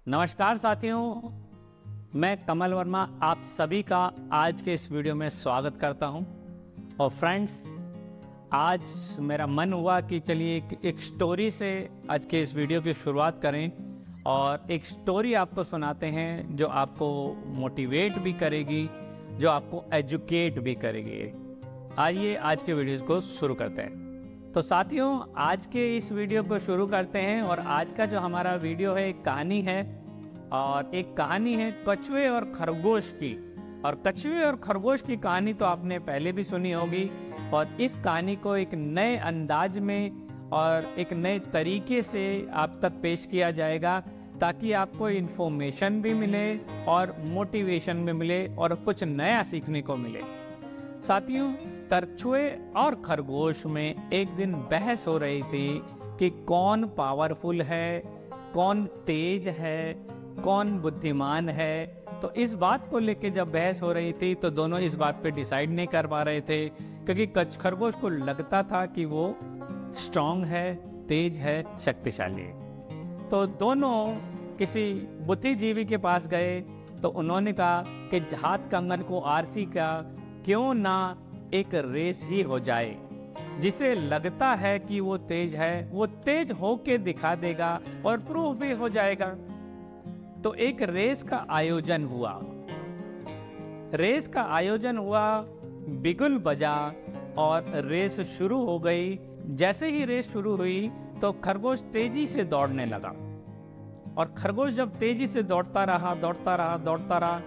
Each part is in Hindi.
नमस्कार साथियों, मैं कमल वर्मा आप सभी का आज के इस वीडियो में स्वागत करता हूं। और फ्रेंड्स, आज मेरा मन हुआ कि चलिए एक स्टोरी से आज के इस वीडियो की शुरुआत करें और एक स्टोरी आपको सुनाते हैं जो आपको मोटिवेट भी करेगी, जो आपको एजुकेट भी करेगी। आइए आज के वीडियो को शुरू करते हैं। तो साथियों, आज के इस वीडियो को शुरू करते हैं और आज का जो हमारा वीडियो है एक कहानी है, और एक कहानी है कछुए और खरगोश की। और कछुए और खरगोश की कहानी तो आपने पहले भी सुनी होगी, और इस कहानी को एक नए अंदाज में और एक नए तरीके से आप तक पेश किया जाएगा ताकि आपको इन्फॉर्मेशन भी मिले और मोटिवेशन भी मिले और कुछ नया सीखने को मिले। साथियों, कछुए और खरगोश में एक दिन बहस हो रही थी कि कौन पावरफुल है, कौन तेज है, कौन बुद्धिमान है। तो इस बात को लेके जब बहस हो रही थी तो दोनों इस बात पे डिसाइड नहीं कर पा रहे थे, क्योंकि खरगोश को लगता था कि वो स्ट्रांग है, तेज है, शक्तिशाली है। तो दोनों किसी बुद्धिजीवी के पास गए तो उन्होंने कहा कि हाथ कंगन को आरसी का क्यों ना एक रेस ही हो जाए, जिसे लगता है कि वो तेज है वो तेज होके दिखा देगा और प्रूफ भी हो जाएगा। तो एक रेस का आयोजन हुआ। बिगुल बजा और रेस शुरू हो गई। जैसे ही रेस शुरू हुई तो खरगोश तेजी से दौड़ने लगा, और खरगोश जब तेजी से दौड़ता रहा,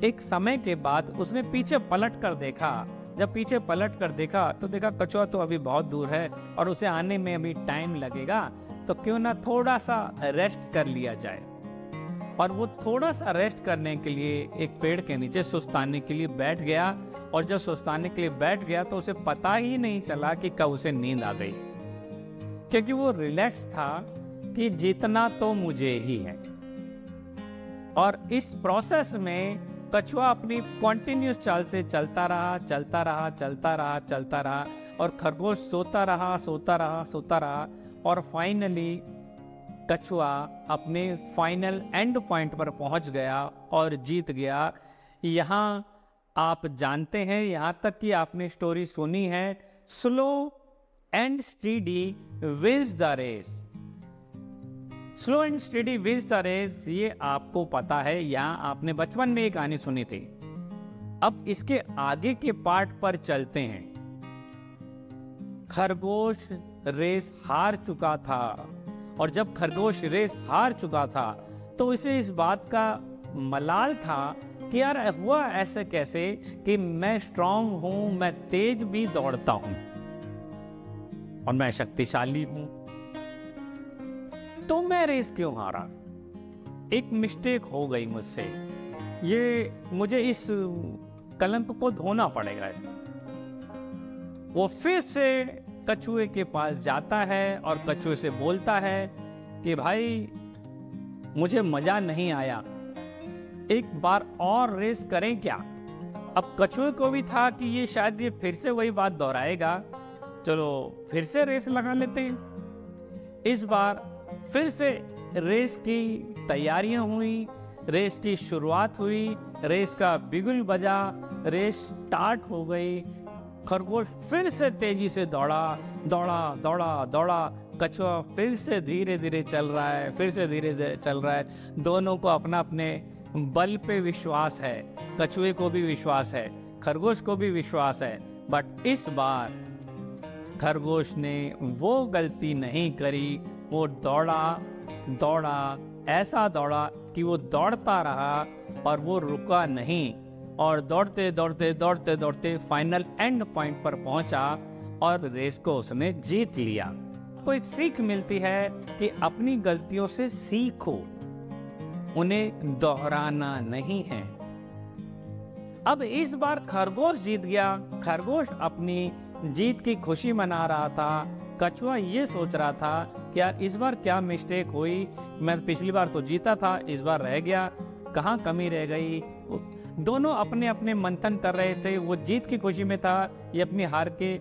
एक समय के बाद उसने पीछे पलट कर देखा। जब पीछे पलट कर देखा तो देखा कछुआ तो अभी बहुत दूर है और उसे आने में अभी टाइम लगेगा, तो क्यों ना थोड़ा सा रेस्ट कर लिया जाए। और वो थोड़ा सा रेस्ट करने के लिए एक पेड़ के नीचे सुस्ताने के लिए बैठ गया, और जब सुस्ताने के लिए बैठ गया तो उसे पता ही नहीं चला कि कब उसे नींद आ गई, क्योंकि वो रिलैक्स था कि जीतना तो मुझे ही है। और इस प्रोसेस में कछुआ अपनी कॉन्टिन्यूस चाल से चलता रहा, और खरगोश सोता रहा, और फाइनली कछुआ अपने फाइनल एंड पॉइंट पर पहुंच गया और जीत गया। यहाँ आप जानते हैं, यहाँ तक कि आपने स्टोरी सुनी है, slow and steady wins the race. Slow and steady wins the race, ये आपको पता है, यहाँ आपने बचपन में एक कहानी सुनी थी। अब इसके आगे के पार्ट पर चलते हैं। खरगोश रेस हार चुका था, और जब खरगोश रेस हार चुका था तो उसे इस बात का मलाल था कि यार हुआ ऐसे कैसे कि मैं स्ट्रांग हूं, मैं तेज भी दौड़ता हूं और मैं शक्तिशाली हूं, तो मैं रेस क्यों हारा। एक मिस्टेक हो गई मुझसे, मुझे इस कलंक को धोना पड़ेगा। वो फिर से कछुए के पास जाता है और कछुए से बोलता है कि भाई मुझे मजा नहीं आया, एक बार और रेस करें क्या। अब कछुए को भी था कि ये शायद फिर से वही बात दोहराएगा, चलो फिर से रेस लगा लेते हैं। इस बार फिर से रेस की तैयारियां हुई, रेस की शुरुआत हुई, रेस का बिगुल बजा, रेस स्टार्ट हो गई। खरगोश फिर से तेजी से दौड़ा, कछुआ फिर से धीरे धीरे चल रहा है। दोनों को अपना अपने बल पे विश्वास है, कछुए को भी विश्वास है, खरगोश को भी विश्वास है। बट इस बार खरगोश ने वो गलती नहीं करी। वो दौड़ा, ऐसा दौड़ा कि वो दौड़ता रहा और वो रुका नहीं, और दौड़ते फाइनल एंड पॉइंट पर पहुंचा और रेस को उसने जीत लिया। को एक सीख मिलती है कि अपनी गलतियों से सीखो, उन्हें दोहराना नहीं है। अब इस बार खरगोश जीत गया। खरगोश अपनी जीत की खुशी मना रहा था। कछुआ ये सोच रहा था कि यार इस बार क्या मिस्टेक हुई, मैं पिछली बार तो जीता था, इस बार रह गया, कहाँ कमी रह गई। दोनों अपने अपने मंथन कर रहे थे। वो जीत की खुशी में था, ये अपनी हार के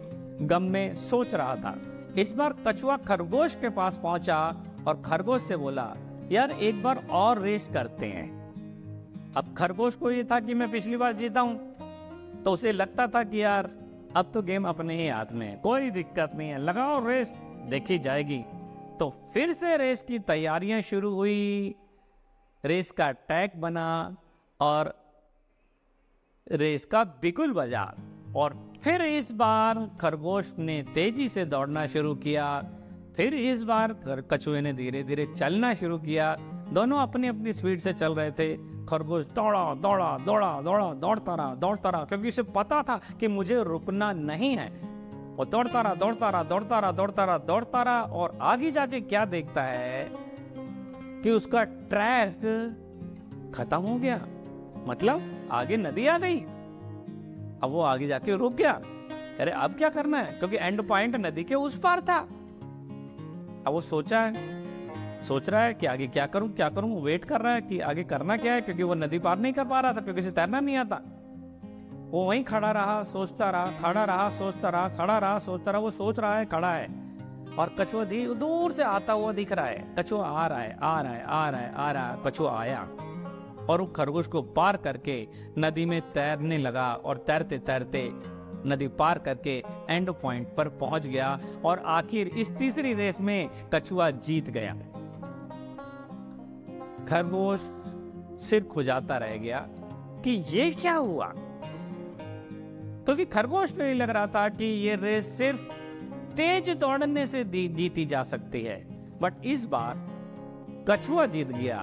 गम में सोच रहा था। इस बार कछुआ खरगोश के पास पहुंचा और खरगोश से बोला यार एक बार और रेस करते हैं। अब खरगोश को ये था कि मैं पिछली बार जीता हूं, तो उसे लगता था कि यार अब तो गेम अपने ही हाथ में है, कोई दिक्कत नहीं है, लगाओ रेस, देखी जाएगी। तो फिर से रेस की तैयारियां शुरू हुई, रेस का ट्रैक बना और रेस का बिगुल बजा, और फिर इस बार खरगोश ने तेजी से दौड़ना शुरू किया। फिर इस बार कछुए ने धीरे धीरे चलना शुरू किया। दोनों अपनी अपनी स्पीड से चल रहे थे। खरगोश दौड़ा दौड़ा दौड़ा दौड़ा दौड़ता रहा, क्योंकि उसे पता था कि मुझे रुकना नहीं है। वो दौड़ता रहा दौड़ता रहा दौड़ता रहा दौड़ता रहा दौड़ता रहा, और आगे जाके क्या देखता है कि उसका ट्रैक खत्म हो गया, मतलब आगे नदी आ गई। अब वो आगे जाके रुक गया। अरे अब क्या करना है, क्योंकि एंड पॉइंट नदी के उस पार था। अब वो सोच रहा है कि आगे क्या करूं, वेट कर रहा है कि आगे करना क्या है, क्योंकि वो नदी पार नहीं कर पा रहा था, क्योंकि उसे तैरना नहीं आता। वो वहीं खड़ा रहा, सोचता रहा, खड़ा रहा, सोचता रहा, खड़ा रहा, सोचता रहा। वो सोच रहा है, खड़ा है, और कछुआ दूर से आता हुआ दिख रहा है। कछुआ आ रहा है। कछुआ आया और वो खरगोश को पार करके नदी में तैरने लगा, और तैरते तैरते नदी पार करके एंड पॉइंट पर पहुंच गया। और आखिर इस तीसरी रेस में कछुआ जीत गया। खरगोश सिर खुजाता रह गया कि ये क्या हुआ, क्योंकि खरगोश को ये लग रहा था कि ये रेस सिर्फ तेज दौड़ने से जीती जा सकती है, बट इस बार कछुआ जीत गया।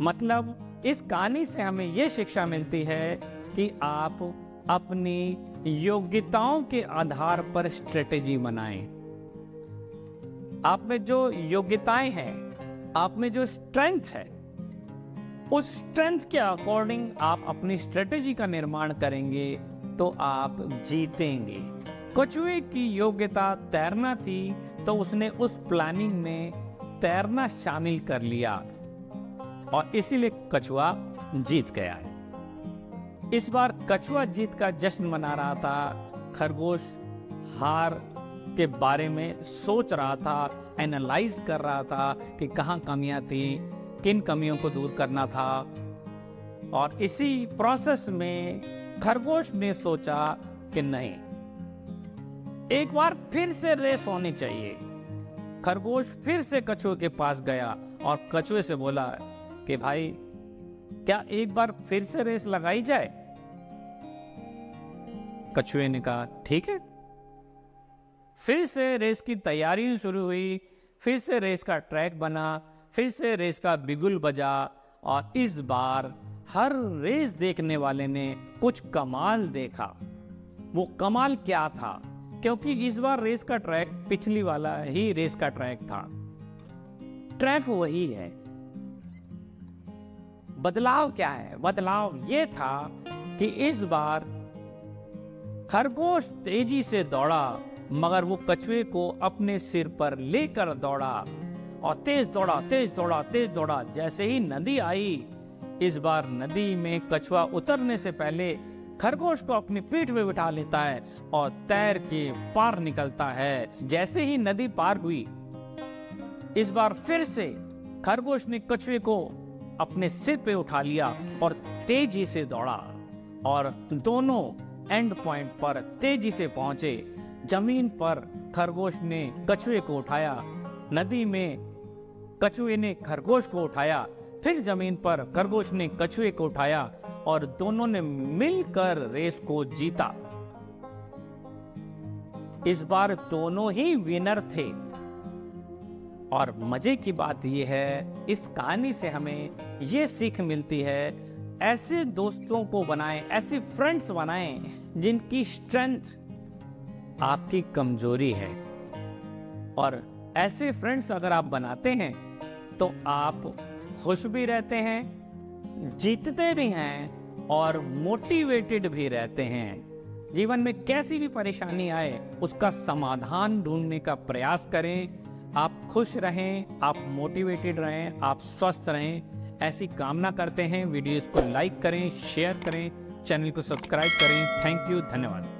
मतलब इस कहानी से हमें यह शिक्षा मिलती है कि आप अपनी योग्यताओं के आधार पर स्ट्रेटेजी बनाएं। आप में जो योग्यताएं हैं, आप में जो स्ट्रेंथ है, उस स्ट्रेंथ के अकॉर्डिंग आप अपनी स्ट्रेटेजी का निर्माण करेंगे तो आप जीतेंगे। कछुए की योग्यता तैरना थी, तो उसने उस प्लानिंग में तैरना शामिल कर लिया, और इसीलिए कछुआ जीत गया है। इस बार कछुआ जीत का जश्न मना रहा था। खरगोश हार के बारे में सोच रहा था, एनालाइज कर रहा था कि कहाँ कमियां थी, किन कमियों को दूर करना था। और इसी प्रोसेस में खरगोश ने सोचा कि नहीं, एक बार फिर से रेस होनी चाहिए। खरगोश फिर से कछुए के पास गया और कछुए से बोला कि भाई, क्या एक बार फिर से रेस लगाई जाए? कछुए ने कहा ठीक है। फिर से रेस की तैयारी शुरू हुई, फिर से रेस का ट्रैक बना, फिर से रेस का बिगुल बजा, और इस बार हर रेस देखने वाले ने कुछ कमाल देखा। वो कमाल क्या था, क्योंकि इस बार रेस का ट्रैक पिछली वाला ही रेस का ट्रैक था। ट्रैक वही है, बदलाव क्या है? बदलाव ये था कि इस बार खरगोश तेजी से दौड़ा, मगर वो कछुए को अपने सिर पर लेकर दौड़ा, और तेज दौड़ा तेज दौड़ा तेज दौड़ा। जैसे ही नदी आई, इस बार नदी में कछुआ उतरने से पहले खरगोश को अपनी पीठ पे बिठा लेता है और तैर के पार निकलता है। जैसे ही नदी पार हुई, इस बार फिर से खरगोश ने कछुए को अपने सिर पे उठा लिया और तेजी से दौड़ा, और दोनों एंड पॉइंट पर तेजी से पहुंचे। जमीन पर खरगोश ने कछुए को उठाया, नदी में कछुए ने खरगोश को उठाया, फिर जमीन पर खरगोश ने कछुए को उठाया, और दोनों ने मिलकर रेस को जीता। इस बार दोनों ही विनर थे। और मजे की बात यह है, इस कहानी से हमें यह सीख मिलती है, ऐसे दोस्तों को बनाएं, ऐसे फ्रेंड्स बनाएं जिनकी स्ट्रेंथ आपकी कमजोरी है। और ऐसे फ्रेंड्स अगर आप बनाते हैं तो आप खुश भी रहते हैं, जीतते भी हैं, और मोटिवेटेड भी रहते हैं। जीवन में कैसी भी परेशानी आए, उसका समाधान ढूंढने का प्रयास करें। आप खुश रहें, आप मोटिवेटेड रहें, आप स्वस्थ रहें, ऐसी कामना करते हैं। वीडियोस को लाइक करें, शेयर करें, चैनल को सब्सक्राइब करें। थैंक यू, धन्यवाद।